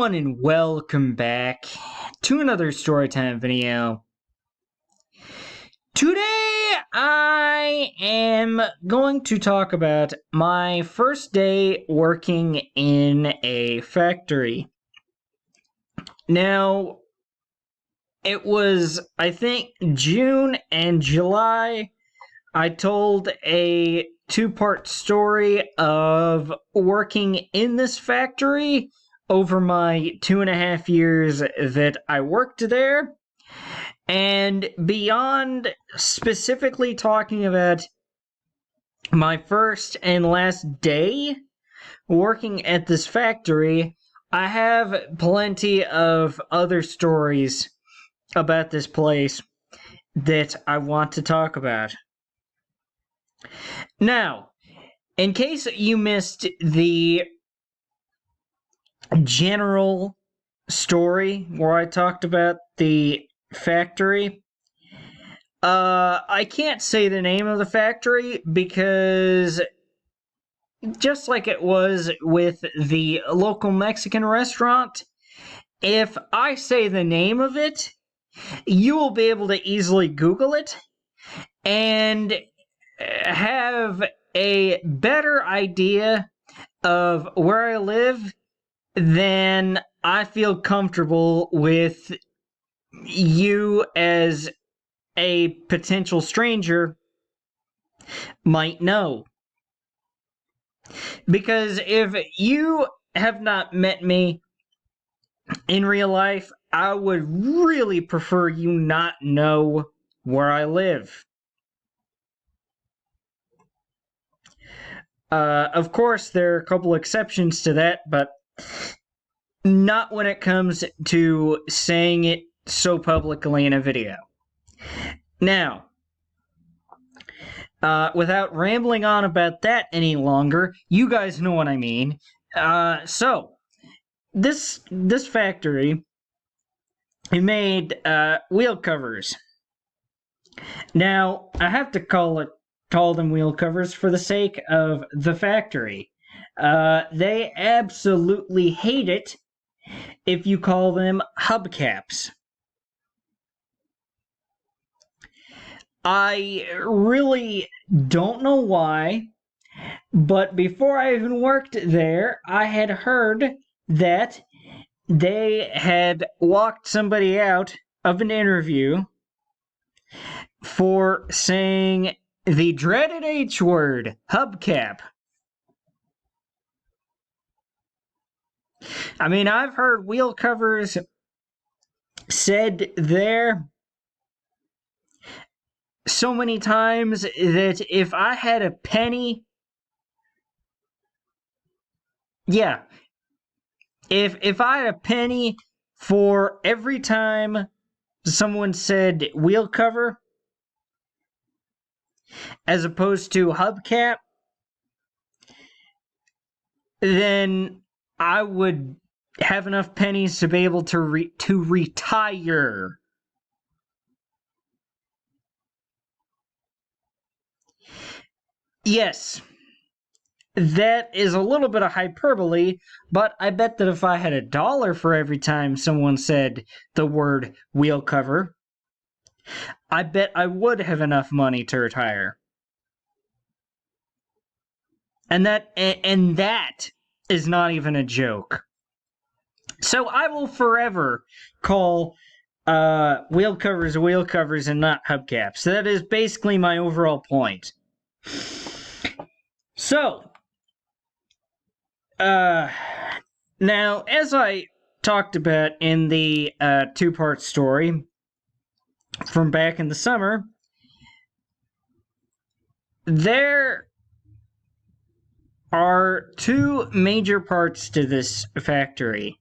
everyone, and welcome back to another Storytime video. Today I am going to talk about my first day working in a factory. Now, it was, I think, June and July. I told a two-part story of working in this factory over my 2.5 years that I worked there. And beyond specifically talking about my first and last day working at this factory, I have plenty of other stories about this place that I want to talk about. Now, in case you missed the general story where I talked about the factory, I can't say the name of the factory because just like it was with the local Mexican restaurant, if I say the name of it, you will be able to easily Google it and have a better idea of where I live than I feel comfortable with you as a potential stranger might know. Because if you have not met me in real life, I would really prefer you not know where I live. Of course, there are a couple exceptions to that, but not when it comes to saying it so publicly in a video. Now, without rambling on about that any longer, you guys know what I mean. So, this factory, it made wheel covers. Now, I have to call them wheel covers for the sake of the factory. They absolutely hate it if you call them hubcaps. I really don't know why, but before I even worked there, I had heard that they had locked somebody out of an interview for saying the dreaded H word, hubcap. I mean, I've heard wheel covers said there so many times that if I had a penny, if I had a penny for every time someone said wheel cover as opposed to hubcap, then I would have enough pennies to be able to retire. Yes, that is a little bit of hyperbole, but I bet that if I had $1 for every time someone said the word wheel cover, I bet I would have enough money to retire. And that is not even a joke. So I will forever call wheel covers and not hubcaps. That is basically my overall point. So, now, as I talked about in the two-part story from back in the summer, there are two major parts to this factory: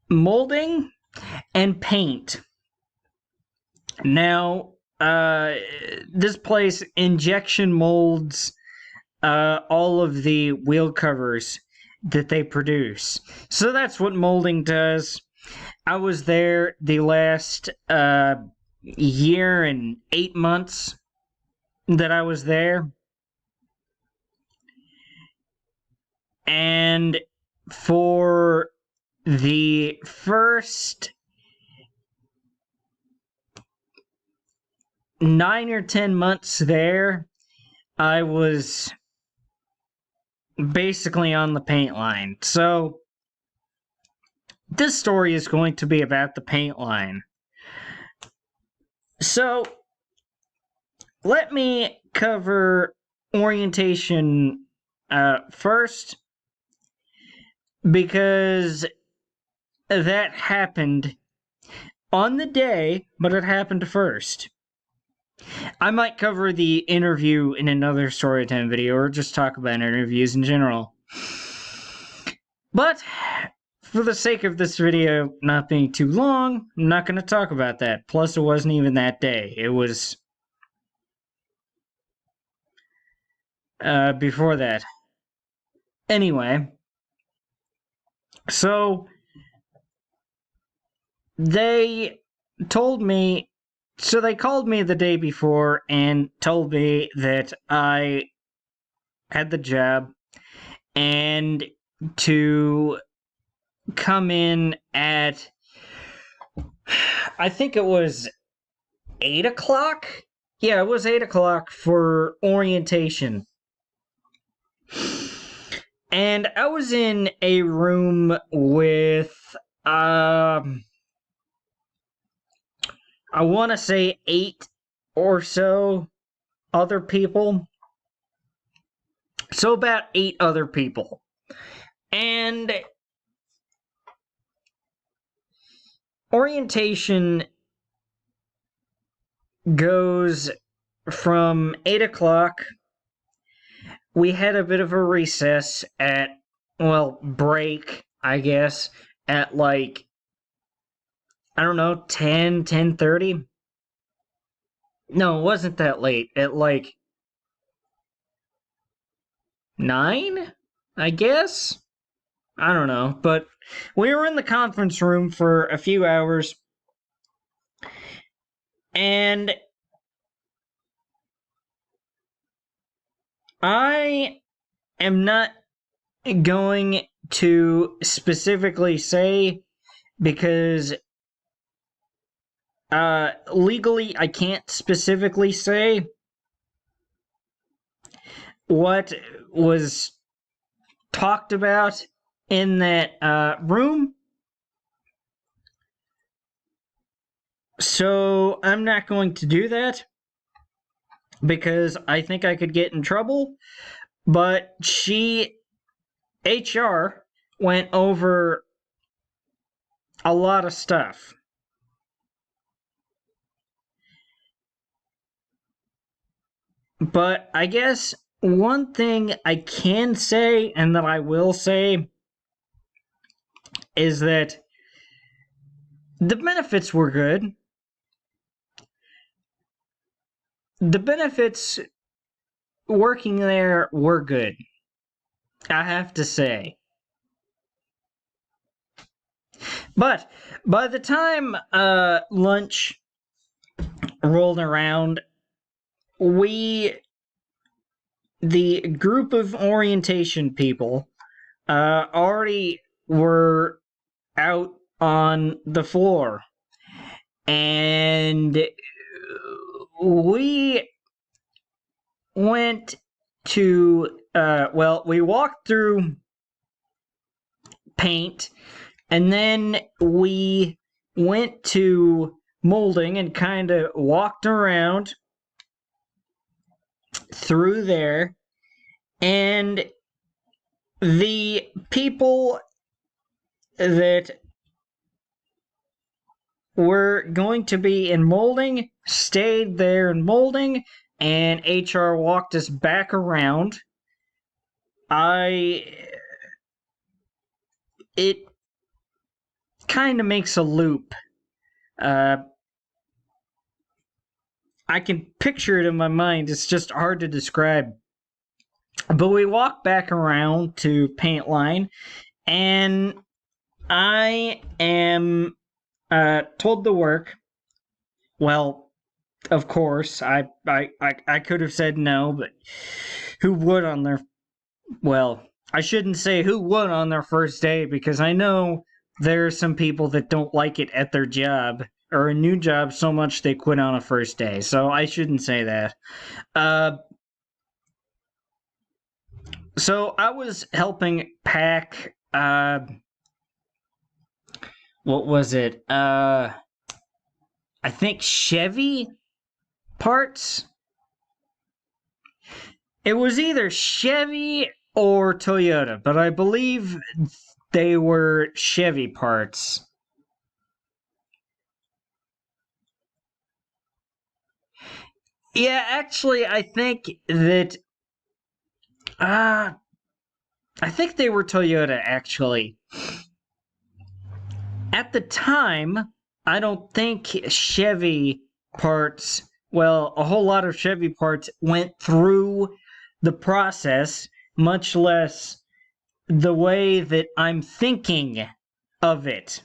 molding and paint. Now, this place injection molds all of the wheel covers that they produce. So that's what molding does. I was there the last year and 8 months that I was there. And for the first 9 or 10 months there, I was basically on the paint line. So, this story is going to be about the paint line. So, let me cover orientation first, because that happened on the day, but it happened first. I might cover the interview in another Storytime video, or just talk about interviews in general. But, for the sake of this video not being too long, I'm not going to talk about that. Plus, it wasn't even that day. It was before that. Anyway, so they told me, so they called me the day before and told me that I had the job and to come in at, I think it was 8 o'clock? Yeah, it was 8 o'clock for orientation. And I was in a room with, I want to say 8 or so other people. So about 8 other people. And orientation goes from 8 o'clock. We had a bit of a recess at, well, break, I guess, at like, I don't know, 10:30. No, it wasn't that late. At like 9, I guess? I don't know. But we were in the conference room for a few hours. And I am not going to specifically say, because legally I can't specifically say what was talked about in that room. So I'm not going to do that because I think I could get in trouble. But HR, went over a lot of stuff. But I guess one thing I can say, and that I will say, is that the benefits were good. The benefits working there were good, I have to say. But by the time lunch rolled around, the group of orientation people already were out on the floor. And we went to, we walked through paint, and then we went to molding and kind of walked around through there. And the people that were going to be in molding stayed there in molding, and HR walked us back around. It kind of makes a loop. I can picture it in my mind. It's just hard to describe. But we walked back around to paint line, and I am told to work. Well, of course, I could have said no, but who would on their... Well, I shouldn't say who would on their first day, because I know there are some people that don't like it at their job or a new job so much they quit on a first day. So I shouldn't say that. So I was helping pack. What was it? I think Chevy parts. It was either Chevy or Toyota, but I believe they were Chevy parts. Yeah, actually, I think that. I think they were Toyota, actually. At the time, I don't think Chevy parts, well, a whole lot of Chevy parts went through the process, much less the way that I'm thinking of it.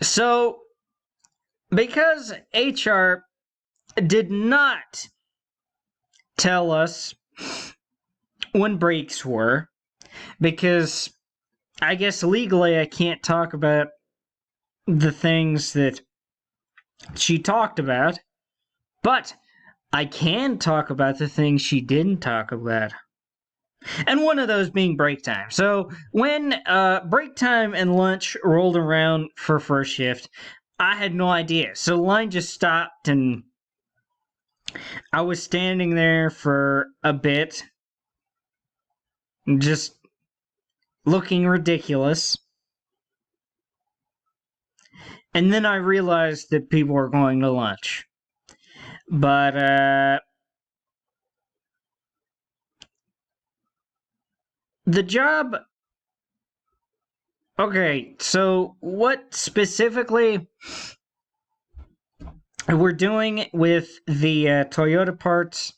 So, because HR did not tell us when breaks were, because I guess legally I can't talk about the things that she talked about, but I can talk about the things she didn't talk about. And one of those being break time. So when break time and lunch rolled around for first shift, I had no idea. So the line just stopped and I was standing there for a bit, just looking ridiculous. And then I realized that people were going to lunch. But the job. Okay, so what specifically we're doing with the Toyota parts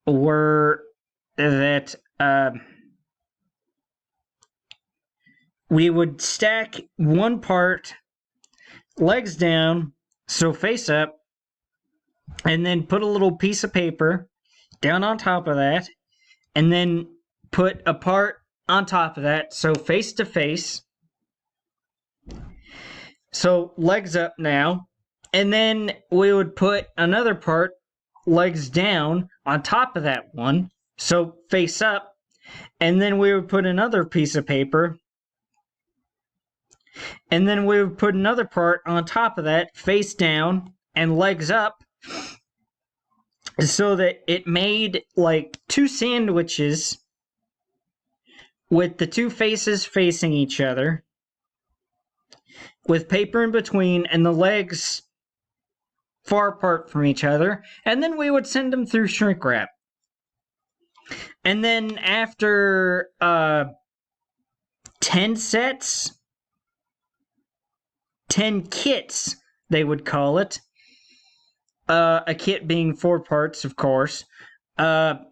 were that we would stack one part legs down, so face up, and then put a little piece of paper down on top of that, and then put a part on top of that, so face to face. So legs up now, and then we would put another part legs down on top of that one, so face up, and then we would put another piece of paper, and then we would put another part on top of that, face down and legs up, so that it made like two sandwiches with the two faces facing each other, with paper in between and the legs far apart from each other, and then we would send them through shrink wrap. And then after 10 sets, 10 kits, they would call it. A kit being 4 parts, of course. The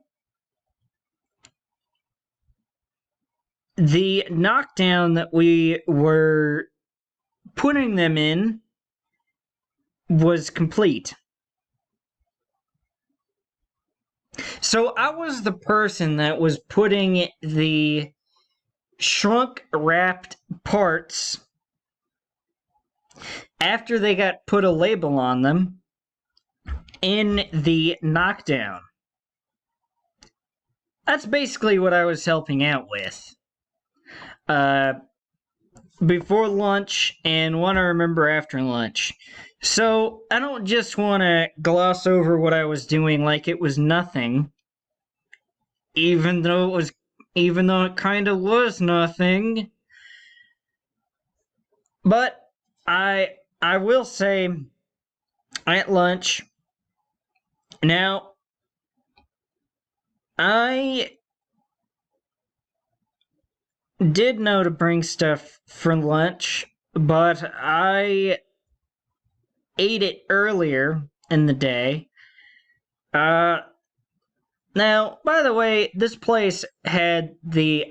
knockdown that we were putting them in was complete. So I was the person that was putting the shrunk wrapped parts after they got put a label on them in the knockdown. That's basically what I was helping out with. Before lunch and what I remember after lunch. So I don't just want to gloss over what I was doing like it was nothing, even though it kind of was nothing. But I will say at lunch. Now I did know to bring stuff for lunch, but I ate it earlier in the day. Now, by the way, this place had the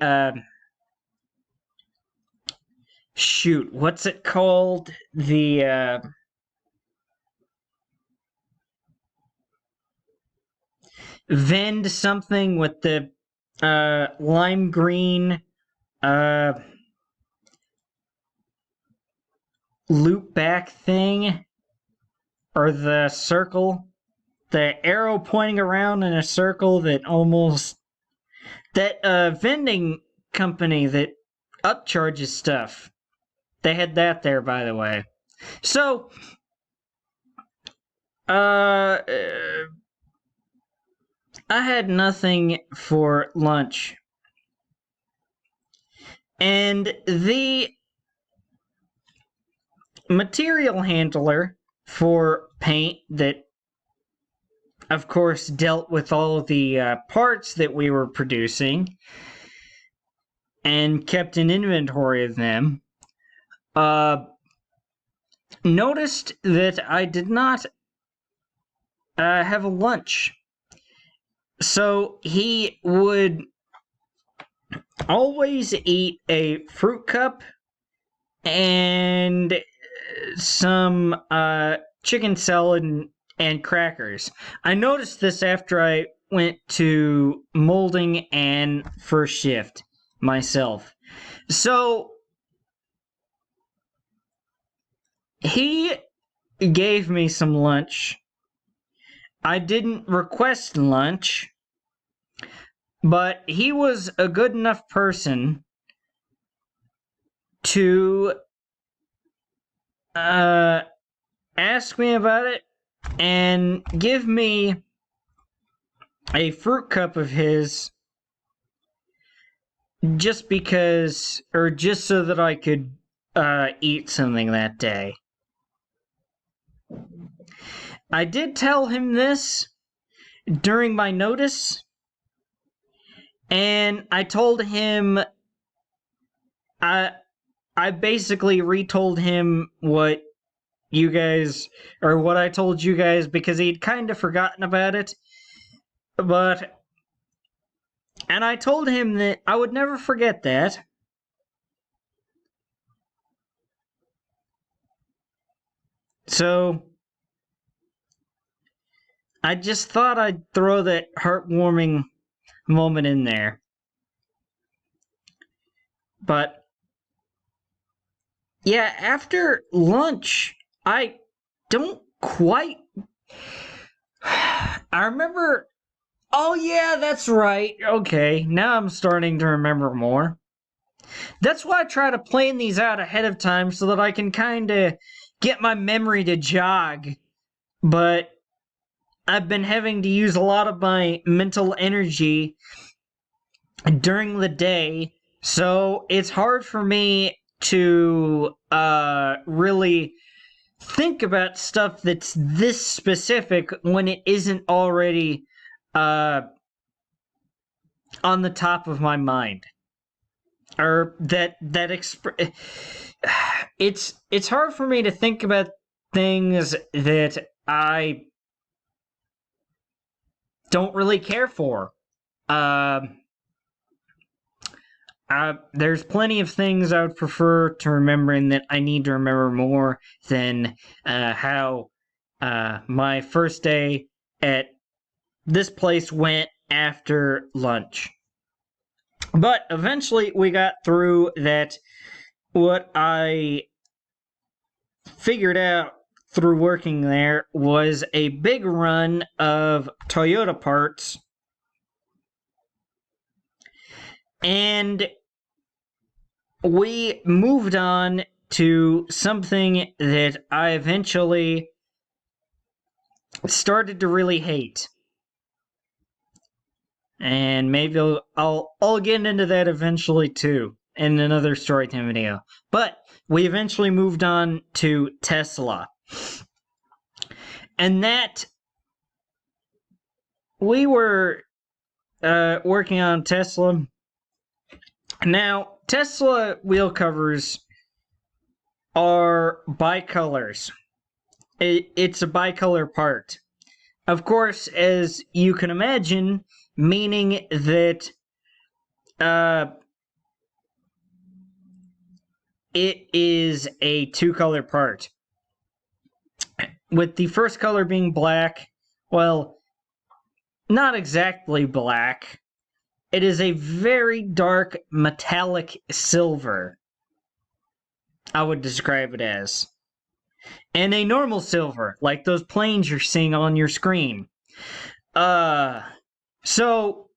shoot, what's it called? The vend something with the lime green loop back thing, or the circle, the arrow pointing around in a circle that vending company that upcharges stuff. They had that there, by the way. So, I had nothing for lunch. And the material handler for paint that, of course, dealt with all the parts that we were producing and kept an inventory of them, noticed that I did not have a lunch. So he would always eat a fruit cup and some chicken salad and crackers. I noticed this after I went to molding and first shift myself. So he gave me some lunch. I didn't request lunch, but he was a good enough person to ask me about it and give me a fruit cup of his just because, or just so that I could eat something that day. I did tell him this during my notice, and I told him, I basically retold him what you guys, or what I told you guys, because he'd kind of forgotten about it. And I told him that I would never forget that. So, I just thought I'd throw that heartwarming moment in there. But, yeah, after lunch, I don't quite. I remember. Oh, yeah, that's right. Okay, now I'm starting to remember more. That's why I try to plan these out ahead of time so that I can kind of get my memory to jog. But I've been having to use a lot of my mental energy during the day, so it's hard for me to really think about stuff that's this specific when it isn't already on the top of my mind, or it's hard for me to think about things that I don't really care for. There's plenty of things I would prefer to remember and that I need to remember more than how my first day at this place went after lunch. But eventually we got through that. What I figured out through working there was a big run of Toyota parts. And we moved on to something that I eventually started to really hate. And maybe I'll get into that eventually too in another storytime video. But we eventually moved on to Tesla. And that we were working on Tesla. Now, Tesla wheel covers are bicolors. It's a bicolor part. Of course, as you can imagine, meaning that it is a two-color part. With the first color being black, well, not exactly black. It is a very dark metallic silver, I would describe it as. And a normal silver, like those planes you're seeing on your screen. So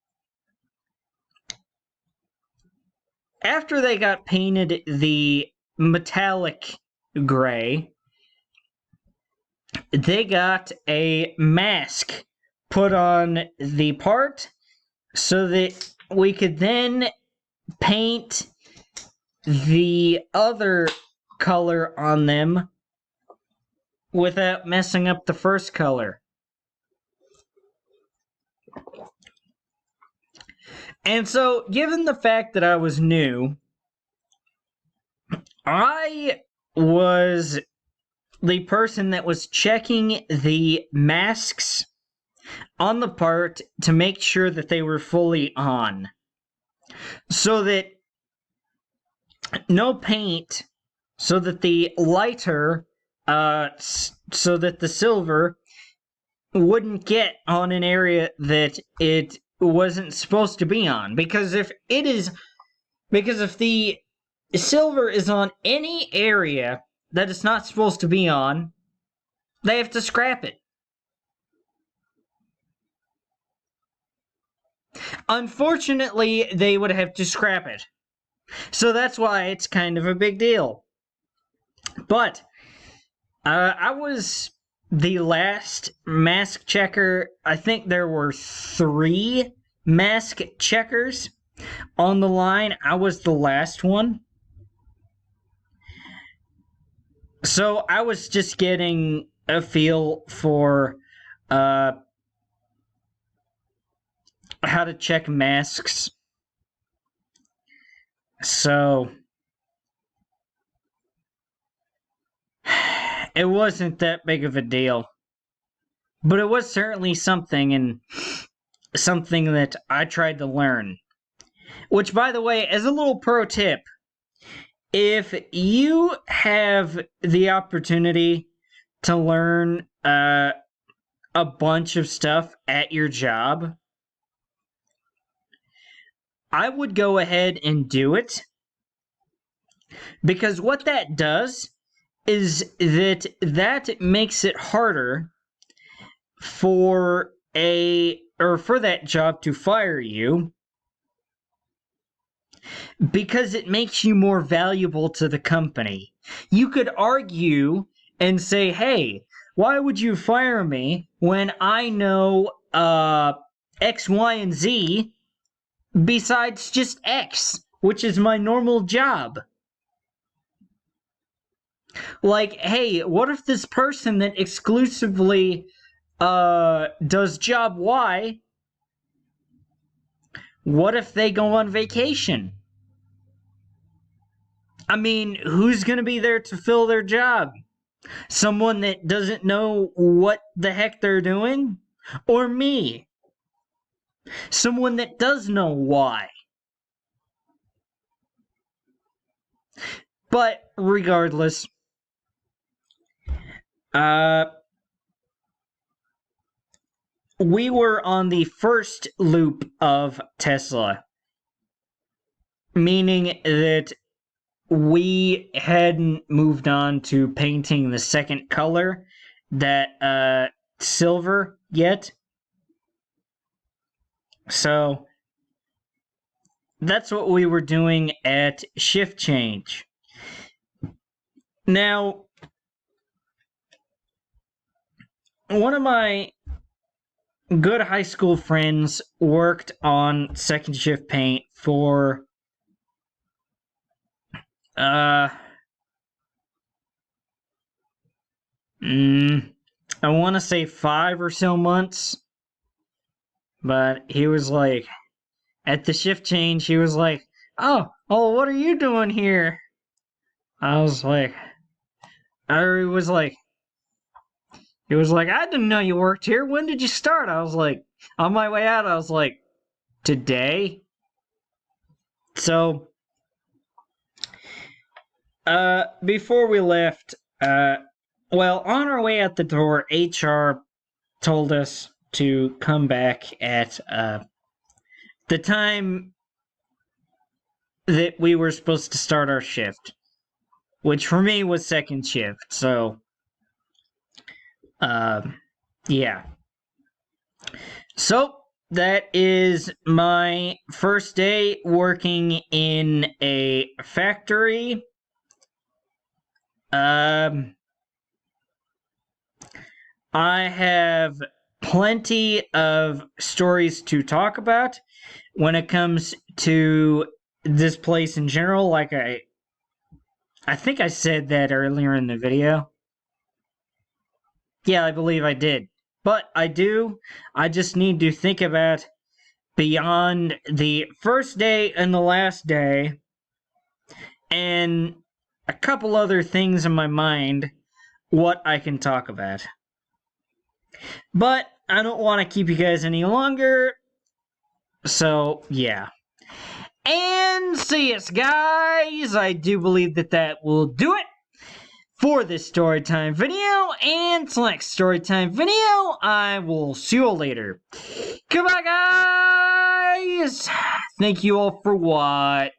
after they got painted the metallic gray, they got a mask put on the part so that we could then paint the other color on them without messing up the first color. And so, given the fact that I was new, I was the person that was checking the masks on the part to make sure that they were fully on. So that no paint, so that the lighter, so that the silver wouldn't get on an area that it wasn't supposed to be on. Because if the silver is on any area that it's not supposed to be on, they have to scrap it. Unfortunately, they would have to scrap it. So that's why it's kind of a big deal. But I was the last mask checker. I think there were 3 mask checkers on the line. I was the last one. So I was just getting a feel for how to check masks. So it wasn't that big of a deal. But it was certainly something, and something that I tried to learn. Which, by the way, as a little pro tip, if you have the opportunity to learn a bunch of stuff at your job, I would go ahead and do it. Because what that does is that makes it harder for that job to fire you, because it makes you more valuable to the company. You could argue and say, hey, why would you fire me when I know X, Y, and Z besides just X, which is my normal job? Like, hey, what if this person that exclusively does job Y, what if they go on vacation? I mean, who's going to be there to fill their job? Someone that doesn't know what the heck they're doing? Or me? Someone that does know why? But regardless, we were on the first loop of Tesla, meaning that we hadn't moved on to painting the second color, that silver, yet. So that's what we were doing at shift change. Now, one of my good high school friends worked on second shift paint for I want to say 5 or so months. But he was like, at the shift change, he was like, oh, what are you doing here? I was like, he was like, I didn't know you worked here. When did you start? I was like, on my way out, I was like, today? So, before we left, well, on our way out the door, HR told us to come back at the time that we were supposed to start our shift, which for me was second shift. So, yeah. So that is my first day working in a factory. I have plenty of stories to talk about when it comes to this place in general. Like I think I said that earlier in the video. Yeah, I believe I did. But I just need to think about beyond the first day and the last day, and a couple other things in my mind what I can talk about. But I don't want to keep you guys any longer, so yeah. And see us, guys. I do believe that will do it for this storytime video. And until next storytime video, I will see you all later. Goodbye, guys. Thank you all for watching.